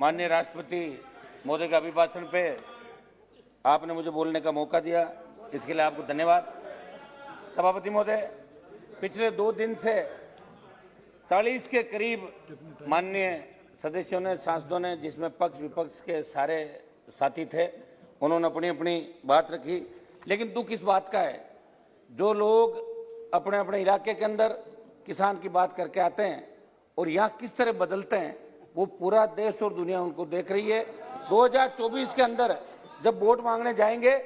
माननीय राष्ट्रपति महोदय के अभिभाषण पे आपने मुझे बोलने का मौका दिया, इसके लिए आपको धन्यवाद। सभापति महोदय, पिछले 2 दिन से 40 के करीब माननीय सदस्यों ने, सांसदों ने, जिसमें पक्ष विपक्ष के सारे साथी थे, उन्होंने अपनी अपनी बात रखी। लेकिन दुख इस बात का है, जो लोग अपने अपने इलाके के अंदर किसान की बात करके आते हैं और यहाँ किस तरह बदलते हैं, वो पूरा देश और दुनिया उनको देख रही है। 2024 के अंदर जब वोट मांगने जाएंगे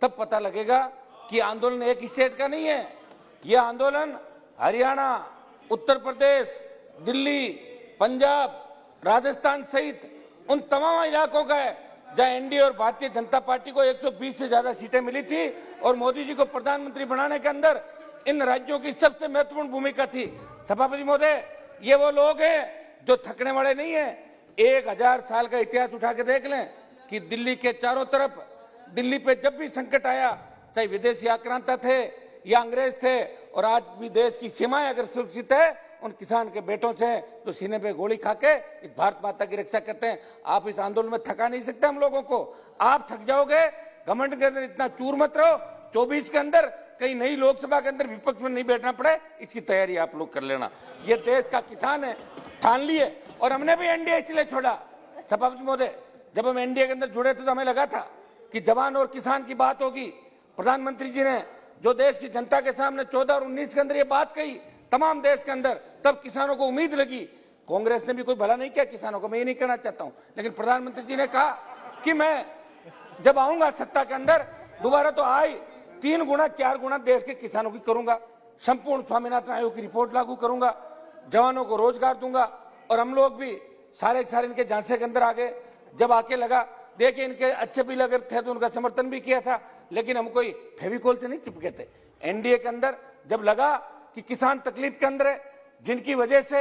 तब पता लगेगा कि आंदोलन एक स्टेट का नहीं है, ये आंदोलन हरियाणा, उत्तर प्रदेश, दिल्ली, पंजाब, राजस्थान सहित उन तमाम इलाकों का है जहां एनडीए और भारतीय जनता पार्टी को 120 से ज्यादा सीटें मिली थी और मोदी जी को प्रधानमंत्री बनाने के अंदर इन राज्यों की सबसे महत्वपूर्ण भूमिका थी। सभापति महोदय, ये वो लोग हैं जो थकने वाले नहीं है। 1000 साल का इतिहास उठा के देख लें कि दिल्ली के चारों तरफ, दिल्ली पे जब भी संकट आया, चाहे विदेशी आक्रांता थे या अंग्रेज थे, और आज भी देश की सीमाएं अगर सुरक्षित है उन किसान के बेटों से तो सीने पे गोली खा के इस भारत माता की रक्षा करते हैं। आप इस आंदोलन में थका नहीं सकते हम लोगों को, आप थक जाओगे। घमंड के अंदर इतना चूर मत रहो। 24 के अंदर कहीं नई लोकसभा के अंदर विपक्ष में नहीं बैठना पड़े, इसकी तैयारी आप लोग कर लेना। ये देश का किसान है, ठान लिए। और हमने भी एनडीए इसलिए छोड़ा। सभापति महोदय, जब हम एनडीए के अंदर जुड़े थे तो हमें लगा था कि जवान और किसान की बात होगी। प्रधानमंत्री जी ने जो देश की जनता के सामने 14 और 19 के अंदर ये बात कही तमाम देश के अंदर, तब किसानों को उम्मीद लगी। कांग्रेस ने भी कोई भला नहीं किया किसानों को, मैं ये नहीं कहना चाहता हूं, लेकिन प्रधानमंत्री जी ने कहा कि मैं जब आऊंगा सत्ता के अंदर दोबारा तो आई 3 गुना 4 गुना देश के किसानों की करूंगा, संपूर्ण स्वामीनाथन आयोग की रिपोर्ट लागू करूंगा, जवानों को रोजगार दूंगा। और हम लोग भी सारे इनके झांसे के अंदर आ गए। जब आके लगा, देखिए इनके अच्छे बिल अगर थे तो उनका समर्थन भी किया था, लेकिन हम कोई फेविकोल से नहीं चिपके थे। एनडीए के अंदर जब लगा कि किसान तकलीफ के अंदर है, जिनकी वजह से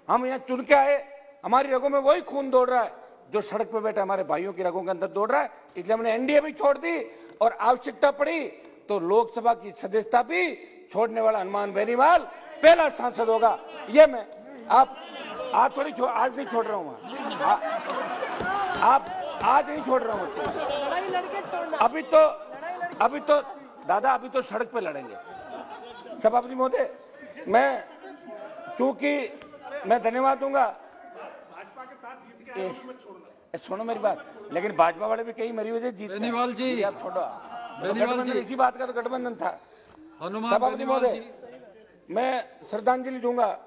हम यहाँ चुन के आए, हमारी रगों में वही खून दौड़ रहा है जो सड़क पे बैठे हमारे भाइयों की रगों के अंदर दौड़ रहा है, इसलिए हमने एनडीए भी छोड़ दी और आवश्यकता पड़ी तो लोकसभा की सदस्यता भी छोड़ने वाला हनुमान बेनीवाल पहला सांसद होगा। ये मैं आप आज नहीं छोड़ रहा हूँ, आप आज नहीं छोड़ रहा हूँ। अभी तो दादा अभी तो सड़क पे लड़ेंगे। सभापति महोदय, मैं चूंकि मैं धन्यवाद दूंगा, सुनो मेरी बात, लेकिन भाजपा वाले भी कई मरी वजह जीत बेनीवाल जी, आप छोड़ो। बेनीवाल जी, इसी बात का तो गठबंधन था। सभापति महोदय, मैं श्रद्धांजलि दूंगा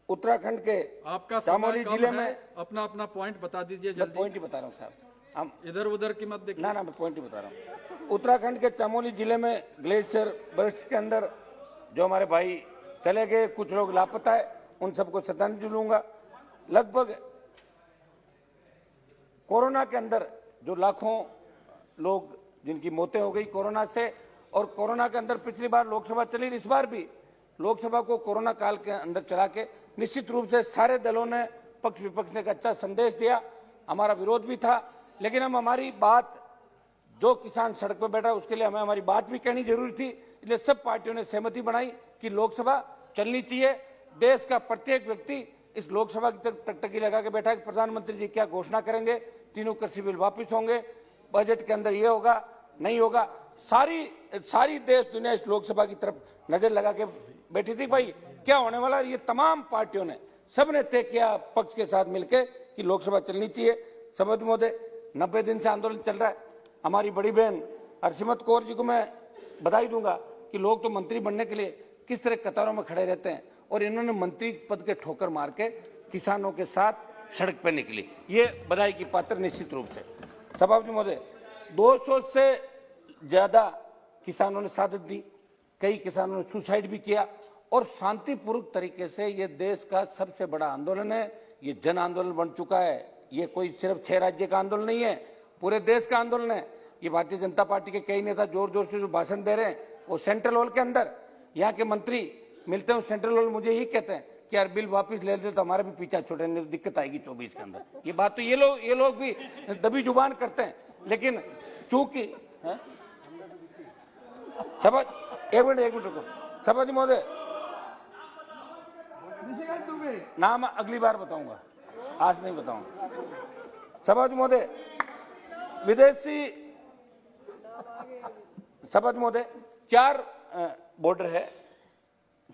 उत्तराखंड के आपका चमोली जिले में। अपना पॉइंट बता दीजिए जल्दी। पॉइंट ही बता रहा हूँ साहब, हम इधर उधर की मत देखिए। ना मैं पॉइंट ही बता रहा हूँ। उत्तराखंड के चमोली जिले में ग्लेशियर बर्स्ट के अंदर जो हमारे भाई चले गए, कुछ लोग लापता है, उन सबको श्रद्धांजलि दूंगा। लगभग कोरोना के अंदर जो लाखों लोग जिनकी मौतें हो गई कोरोना से, और कोरोना के अंदर पिछली बार लोकसभा चली, इस बार भी लोकसभा को कोरोना काल के अंदर चला के निश्चित रूप से सारे दलों ने, पक्ष विपक्ष ने एक अच्छा संदेश दिया। हमारा विरोध भी था, लेकिन हम हमारी बात, जो किसान सड़क पर बैठा उसके लिए हमें हमारी बात भी कहनी जरूरी थी, इसलिए सब पार्टियों ने सहमति बनाई कि लोकसभा चलनी चाहिए। देश का प्रत्येक व्यक्ति इस लोकसभा की तरफ टकटकी लगा के बैठा है कि प्रधानमंत्री जी क्या घोषणा करेंगे, 3 कृषि बिल वापिस होंगे, बजट के अंदर ये होगा नहीं होगा। सारी देश दुनिया इस लोकसभा की तरफ नजर लगा के बैठी थी, भाई क्या होने वाला। ये तमाम पार्टियों ने, सबने तय किया पक्ष के साथ मिलकर कि लोकसभा चलनी चाहिए। सभापति महोदय, 90 दिन से आंदोलन चल रहा है। हमारी बड़ी बहन हरसिमरत कौर जी को मैं बधाई दूंगा कि लोग तो मंत्री बनने के लिए किस तरह कतारों में खड़े रहते हैं, और इन्होंने मंत्री पद के ठोकर मार के किसानों के साथ सड़क पर निकली, ये बधाई की पात्र निश्चित रूप से। सभापति महोदय, 200 से ज्यादा किसानों ने शहादत दी, कई किसानों ने सुसाइड भी किया, और शांतिपूर्वक तरीके से ये देश का सबसे बड़ा आंदोलन है। ये जन आंदोलन बन चुका है। ये कोई सिर्फ 6 राज्य का आंदोलन नहीं है, पूरे देश का आंदोलन है। ये भारतीय जनता पार्टी के कई नेता जोर जोर से जो भाषण दे रहे हैं, वो सेंट्रल हॉल के अंदर यहाँ के मंत्री मिलते हैं, सेंट्रल हॉल मुझे यही कहते हैं कि यार बिल वापस ले लेते तो हमारा भी पीछा छोड़ने में दिक्कत आएगी 24 के अंदर। ये बात तो ये लोग भी दबी जुबान करते हैं, लेकिन चूंकि एक मिनट रुको। सभापति महोदय, नाम अगली बार बताऊंगा। आज नहीं बताऊंगा। सभापति महोदय, विदेशी सभापति महोदय 4 बॉर्डर है,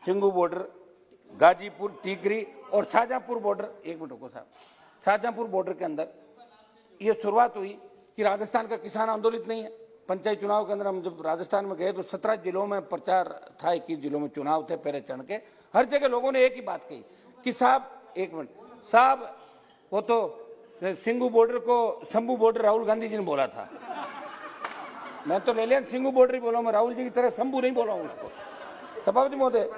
सिंगू बॉर्डर, गाजीपुर, टीकरी और शाहजहांपुर बॉर्डर। एक मिनट रुको साहब। शाहजहांपुर बॉर्डर के अंदर ये शुरुआत हुई कि राजस्थान का किसान आंदोलित नहीं है। पंचायत चुनाव के अंदर हम जब राजस्थान में गए तो 17 जिलों में प्रचार था, 21 जिलों में चुनाव थे पहले चरण के। हर जगह लोगों ने एक ही बात कही कि साहब, एक मिनट साहब, वो तो सिंगू बॉर्डर को शंभू बॉर्डर राहुल गांधी जी ने बोला था। मैं तो ले लिया सिंगू बॉर्डर ही बोला, मैं राहुल जी की तरह शंभू नहीं बोला हूं उसको। सभापति महोदय,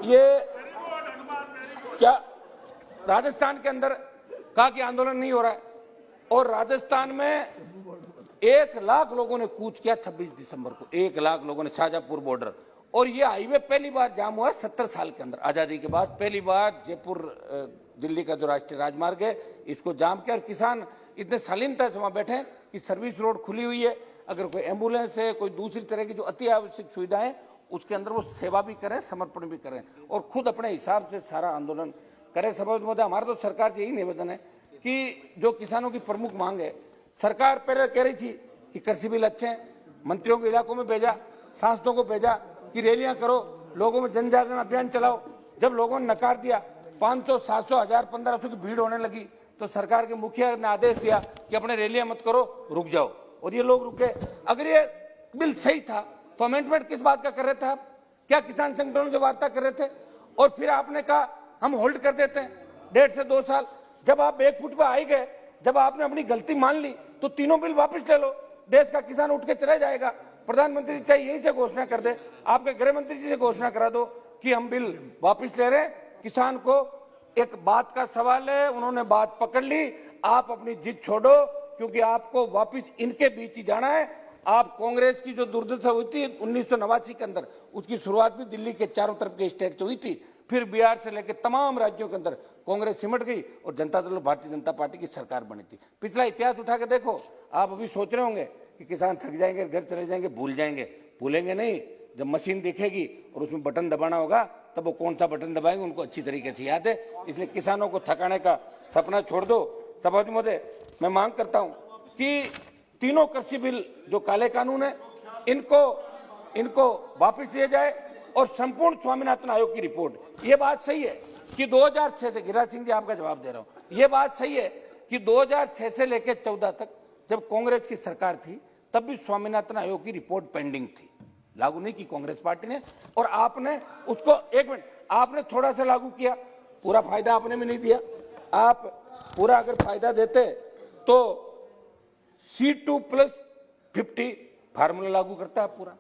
ये क्या राजस्थान के अंदर कहा कि आंदोलन नहीं हो रहा है, और राजस्थान में 1 लाख लोगों ने कूच किया 26 दिसंबर को। 1 लाख लोगों ने शाहजहांपुर बॉर्डर, और ये हाईवे पहली बार जाम हुआ 70 साल के अंदर। आजादी के बाद पहली बार जयपुर दिल्ली का जो राष्ट्रीय राजमार्ग है इसको जाम किया, और किसान इतने शालीनता से वहां बैठे कि सर्विस रोड खुली हुई है। अगर कोई एम्बुलेंस है, कोई दूसरी तरह की जो अति आवश्यक सुविधाएं, उसके अंदर वो सेवा भी करें, समर्पण भी करें, और खुद अपने हिसाब से सारा आंदोलन करें। सभापति महोदय, हमारा तो सरकार से यही निवेदन है कि जो किसानों की प्रमुख मांग है, सरकार पहले कह रही थी कि कृषि बिल अच्छे हैं, मंत्रियों के इलाकों में भेजा, सांसदों को भेजा कि रैलियां करो, लोगों में जन जागरण अभियान चलाओ। जब लोगों ने नकार दिया, 500, 700, 1000, 1500 की भीड़ होने लगी, तो सरकार के मुखिया ने आदेश दिया कि अपने रैलियां मत करो, रुक जाओ, और ये लोग रुके। अगर ये बिल सही था तो अमेंडमेंट किस बात का कर रहे थे आप? क्या किसान संगठनों से वार्ता कर रहे थे? और फिर आपने कहा हम होल्ड कर देते हैं 1.5 से 2 साल। जब आप 1 फुट पर आई गए, जब आपने अपनी गलती मान ली, तो तीनों बिल वापस ले लो, देश का किसान उठ के चला जाएगा। प्रधानमंत्री चाहे यही से घोषणा कर दे, आपके गृह मंत्री जी से घोषणा करा दो कि हम बिल वापस ले रहे हैं। किसान को एक बात का सवाल है, उन्होंने बात पकड़ ली, आप अपनी जिद छोड़ो, क्योंकि आपको वापस इनके बीच ही जाना है। आप कांग्रेस की जो दुर्दशा हुई थी 1989 के अंदर, उसकी शुरुआत भी दिल्ली के चारों तरफ के स्टेट से हुई थी। फिर बिहार से लेकर तमाम राज्यों के अंदर कांग्रेस सिमट गई और जनता दल भारतीय जनता पार्टी की सरकार बनी थी। पिछला इतिहास उठा के देखो। आप अभी सोच रहे होंगे कि किसान थक जाएंगे, घर चले जाएंगे, भूल जाएंगे। भूलेंगे नहीं, जब मशीन दिखेगी और उसमें बटन दबाना होगा, तब वो कौन सा बटन दबाएंगे उनको अच्छी तरीके से याद है। इसलिए किसानों को थकाने का सपना छोड़ दो। सभापति महोदय, मैं मांग करता हूं कि तीनों कृषि बिल जो काले कानून है, इनको वापस लिया जाए, और संपूर्ण स्वामीनाथन आयोग की रिपोर्ट। ये बात सही है कि 2006 से, गिरिराज सिंह जी आपका जवाब दे रहा हूं, ये बात सही है कि 2006 से लेकर 14 तक जब कांग्रेस की सरकार थी, तब भी स्वामीनाथन आयोग की रिपोर्ट पेंडिंग थी, लागू नहीं की कांग्रेस पार्टी ने। और आपने उसको, एक मिनट, आपने थोड़ा सा लागू किया, पूरा फायदा आपने भी नहीं दिया। आप पूरा अगर फायदा देते तो C2+50 फार्मूला लागू करता है पूरा।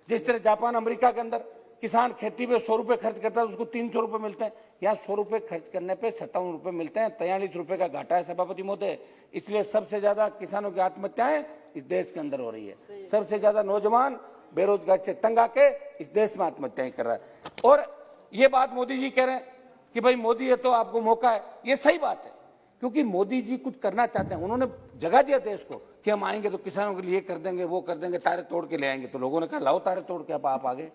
जिस तरह जापान अमेरिका के अंदर किसान खेती पे 100 रुपए खर्च करता है, उसको 300 रुपए मिलते हैं। यहाँ 100 रुपए खर्च करने पे 57 रुपए मिलते हैं, 43 रुपए का घाटा है सभापति महोदय। इसलिए सबसे ज्यादा किसानों की आत्महत्याएं इस देश के अंदर हो रही है। सबसे ज्यादा नौजवान बेरोजगार से तंग आके इस देश में आत्महत्याएं कर रहा है। और ये बात मोदी जी कह रहे हैं कि भाई मोदी है तो आपको मौका है, ये सही बात है, क्योंकि मोदी जी कुछ करना चाहते हैं। उन्होंने जगा दिया देश को कि हम आएंगे तो किसानों के लिए कर देंगे, वो कर देंगे, तारे तोड़ के ले आएंगे। तो लोगों ने कहा लाओ तारे तोड़ के, अब आप आगे।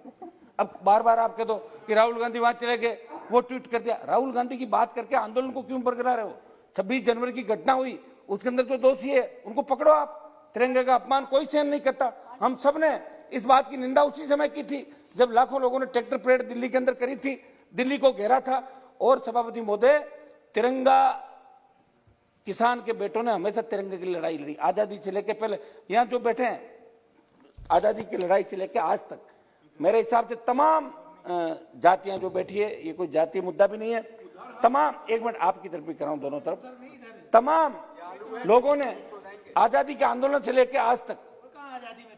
अब बार बार आप कह दो कि राहुल गांधी वहां चले गए, वो ट्वीट कर दिया। राहुल गांधी की बात करके आंदोलन को क्यों बरकरार रहे हो? 26 जनवरी की घटना हुई, उसके अंदर जो दोषी है उनको पकड़ो आप। तिरंगे का अपमान कोई सहन नहीं करता। हम सब ने इस बात की निंदा उसी समय की थी जब लाखों लोगों ने ट्रैक्टर परेड दिल्ली के अंदर करी थी, दिल्ली को घेरा था। और सभापति महोदय, तिरंगा, किसान के बेटों ने हमेशा तिरंगे की लड़ाई लड़ी, आजादी से लेकर पहले। यहाँ जो बैठे हैं, आजादी की लड़ाई से लेकर आज तक मेरे हिसाब से तमाम जातियां जो बैठी है, ये कोई जातीय मुद्दा भी नहीं है, तमाम, एक मिनट आपकी तरफ भी कर रहा हूं, दोनों तरफ, तमाम लोगों ने आजादी के आंदोलन से लेकर आज तक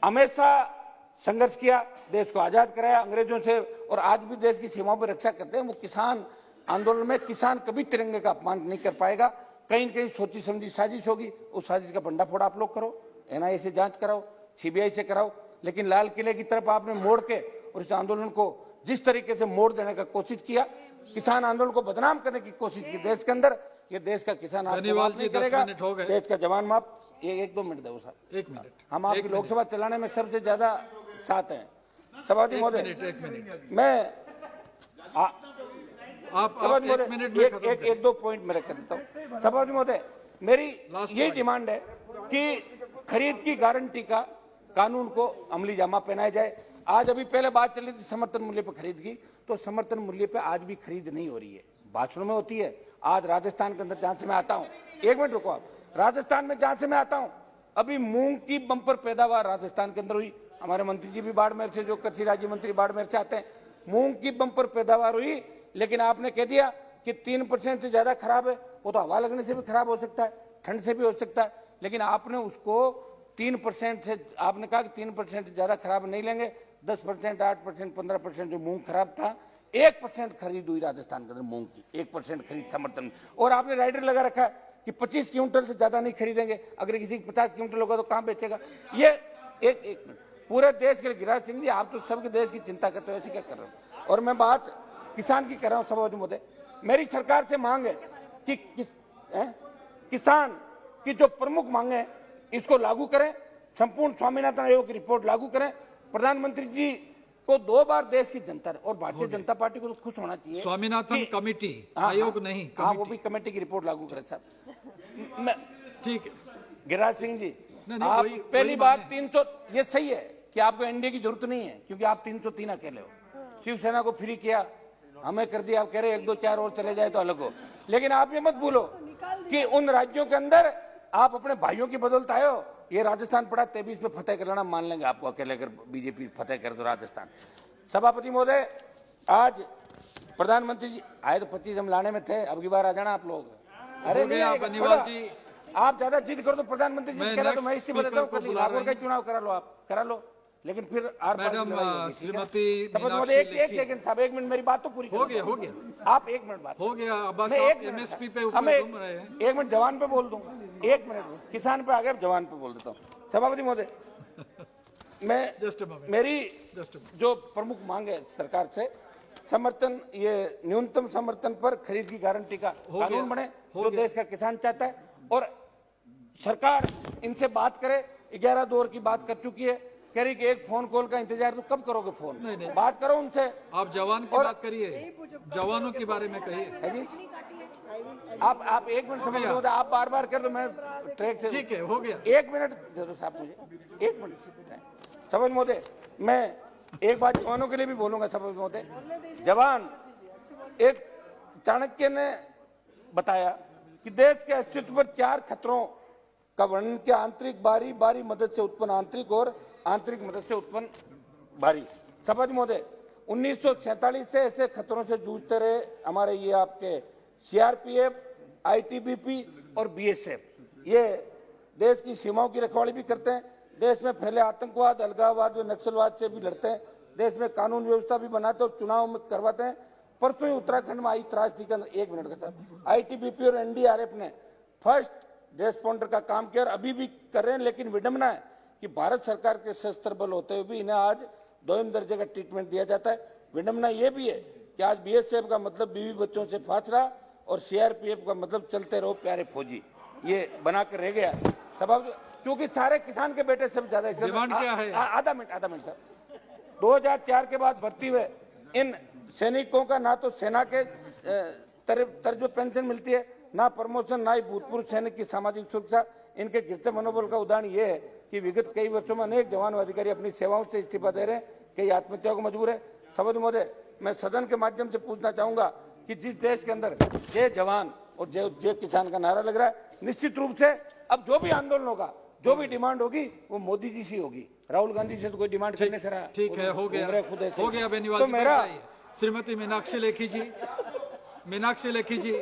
हमेशा संघर्ष किया, देश को आजाद कराया अंग्रेजों से, और आज भी देश की सीमाओं पर रक्षा करते हैं। वो किसान आंदोलन में किसान कभी तिरंगे का अपमान नहीं कर पाएगा। कहीं न कहीं सोची समझी साजिश होगी, उस साजिश का भंडाफोड़ आप लोग करो, NIA से जांच कराओ, CBI से कराओ, लेकिन लाल किले की तरफ आपने मोड़ के और इस आंदोलन को जिस तरीके से मोड़ देने का कोशिश किया, किसान आंदोलन को बदनाम करने की कोशिश की देश के अंदर, ये देश का किसान आपको माफ नहीं करेगा, देश का जवान माफ। ये 1-2 मिनट दो सर, 1 मिनट। हम आपकी लोकसभा चलाने में सबसे ज्यादा साथ हैं। सभापति महोदय, मैं आप सभापति एक महोदय, मिनट में खत्म करें। एक दो पॉइंट मेरे कर देता हूँ। सभापति महोदय, मेरी Last यही point. डिमांड है कि खरीद की गारंटी का कानून को अमली जामा पहनाया जाए। आज अभी पहले बात चली थी समर्थन मूल्य पर खरीद की, तो समर्थन मूल्य पे आज भी खरीद नहीं हो रही है, भाषणों में होती है। आज राजस्थान के अंदर जहां से मैं आता हूं, एक मिनट रुको आप, राजस्थान में जहां से मैं आता हूं, अभी मूंग की बंपर पैदावार राजस्थान के अंदर हुई। हमारे मंत्री जी भी बाड़मेर से, जो कृषि राज्य मंत्री बाड़मेर से आते हैं, मूंग की बंपर पैदावार हुई, लेकिन आपने कह दिया कि 3% से ज्यादा खराब है। वो तो हवा लगने से भी खराब हो सकता है, ठंड से भी हो सकता है, लेकिन आपने उसको 3% से, आपने कहा कि 3% से ज्यादा खराब नहीं लेंगे। 10%, 8%, 15% जो मूंग खराब था, 1% खरीद हुई राजस्थान के अंदर मूंग की, 1% खरीद समर्थन। और आपने राइडर लगा रखा है कि 25 क्विंटल से ज्यादा नहीं खरीदेंगे, अगर किसी की 50 क्विंटल होगा तो कहां बेचेगा। ये एक मिनट, पूरे देश के लिए, गिरिराज सिंह जी आप तो सबके देश की चिंता करते हो, ऐसे क्या कर रहे हो। और मैं बात किसान की कर रहा हूं। सभापति महोदय, मेरी सरकार से मांग है कि किसान की जो प्रमुख मांगे हैं इसको लागू करें, संपूर्ण स्वामीनाथन आयोग की रिपोर्ट लागू करें। प्रधानमंत्री जी को 2 बार देश की जनता और भारतीय जनता पार्टी को तो खुश होना चाहिए। स्वामीनाथन कमेटी, हाँ, आयोग हाँ, नहीं, हाँ, वो कमेटी। भी कमेटी की रिपोर्ट लागू करें साहब। मैं ठीक है। गिरिराज सिंह जी, नहीं, आप वही पहली बार माने। 300, ये सही है कि आपको एनडीए की जरूरत नहीं है, क्योंकि आप 303 अकेले हो। शिवसेना को फ्री किया, हमें कर दिया, आप कह रहे 1, 2, 4 और चले जाए तो अलग हो। लेकिन आप ये मत भूलो कि उन राज्यों के अंदर आप अपने भाइयों की बदौलत आए हो। ये राजस्थान पड़ा 23 पे फतेह कर लेना, मान लेंगे आपको अकेले, अगर बीजेपी फतेह कर दो राजस्थान। सभापति महोदय, आज प्रधानमंत्री जी आए तो 25 हम लाने में थे, अब की बार आ जाना आप लोग। अरे हो नहीं गया आएगा, बनीवाल थोड़ा। जी। आप ज्यादा जिद करो तो प्रधानमंत्री जी मैं कह रहा तो next मैं इसी speaker बताता हूँ, को कर ली बुला नागौर रहे का चुनाव करा लो, आप करा लो, लेकिन फिर आर पार की मैडम, लड़ाई होगी, ठीक है? श्रीमती सभापति महोदय, मीनाक्षी एक लेखी। सेकंड साहब, 1 मिनट मेरी बात तो पूरी हो करो। गया, हो गया, आप 1 मिनट बात, हो गया। अब बस मैं आप 1 मिनट एमएसपी पे हमें ऊपर घूम रहे हैं। 1 मिनट जवान पे बोल दूं, 1 मिनट किसान पे आ गए, जवान पे बोल देता हूँ। सभापति महोदय, मैं जस्ट मोमेंट, मेरी जस्ट जो प्रमुख मांग है सरकार से, समर्थन, ये न्यूनतम समर्थन पर खरीद की गारंटी का कानून बने, जो देश का किसान चाहता है। और सरकार इनसे बात करे, 11 दौर की बात कर चुकी है, कह रही कि एक फोन कॉल का इंतजार, तो कब करोगे फोन? नहीं। बात करो उनसे। आप जवान की बात करिए, जवानों के बारे में कहिए। है जी, आप 1 मिनट समझ लो, आप बार बार कर दो, मैं ट्रैक से। ठीक है, हो गया। 1 मिनट दे दो साहब मुझे, 1 मिनट। समझ महोदय, मैं एक बात जवानों के लिए भी बोलूंगा। समझ महोदय, जवान, एक चाणक्य ने बताया कि देश के अस्तित्व पर 4 खतरों का वर्णन किया: आंतरिक, बाहरी, बाहरी मदद से उत्पन्न आंतरिक, और आंतरिक मदद से उत्पन्न बाहरी। समझ महोदय, 1947 से ऐसे खतरों से जूझते रहे हमारे ये आपके सीआरपीएफ, आईटीबीपी और बीएसएफ। ये देश की सीमाओं की रखवाली भी करते हैं, देश में फैले आतंकवाद, अलगाववाद व नक्सलवाद से भी लड़ते हैं, देश में कानून व्यवस्था भी बनाते हैं और चुनाव में करवाते हैं। परसों ही उत्तराखंड में आई त्रासदी के अंदर, 1 मिनट का साहब, आईटीबीपी और एनडीआरएफ ने फर्स्ट रेस्पॉन्डर का काम किया और अभी भी कर रहे हैं। लेकिन विडंबना है कि भारत सरकार के सशस्त्र बल होते हुए भी इन्हें आज 2वीं दर्जे का ट्रीटमेंट दिया जाता है। विडंबना यह भी है कि आज बीएसएफ का मतलब बीवी बच्चों से फासला और सीआरपीएफ का मतलब चलते रहो प्यारे फौजी, ये बनाकर रह गया। सबब क्योंकि सारे किसान के बेटे सब ज्यादा डिमांड क्या है? आधा मिनट सर। 2004 के बाद भर्ती हुए इन सैनिकों का ना तो सेना के तर्ज पे पेंशन मिलती है, ना प्रमोशन, ना ही भूतपूर्व सैनिक की सामाजिक सुरक्षा। इनके गिरते मनोबल का उदाहरण ये है कि विगत कई वर्षों में अनेक जवान व अधिकारी अपनी सेवाओं से इस्तीफा दे रहे हैं, कई आत्महत्या को मजबूर है। सभापति महोदय, मैं सदन के माध्यम से पूछना चाहूंगा कि जिस देश के अंदर जय जवान और जय किसान का नारा लग रहा है, निश्चित रूप से अब जो भी आंदोलन होगा, जो भी डिमांड होगी, वो मोदी जी से होगी। राहुल गांधी से तो कोई डिमांड करने से रहा। ठीक है, हो गया, खुद ऐसे। हो गया बेनीवाल तो जी, मेरा श्रीमती मीनाक्षी लेखी जी, मीनाक्षी लेखी जी।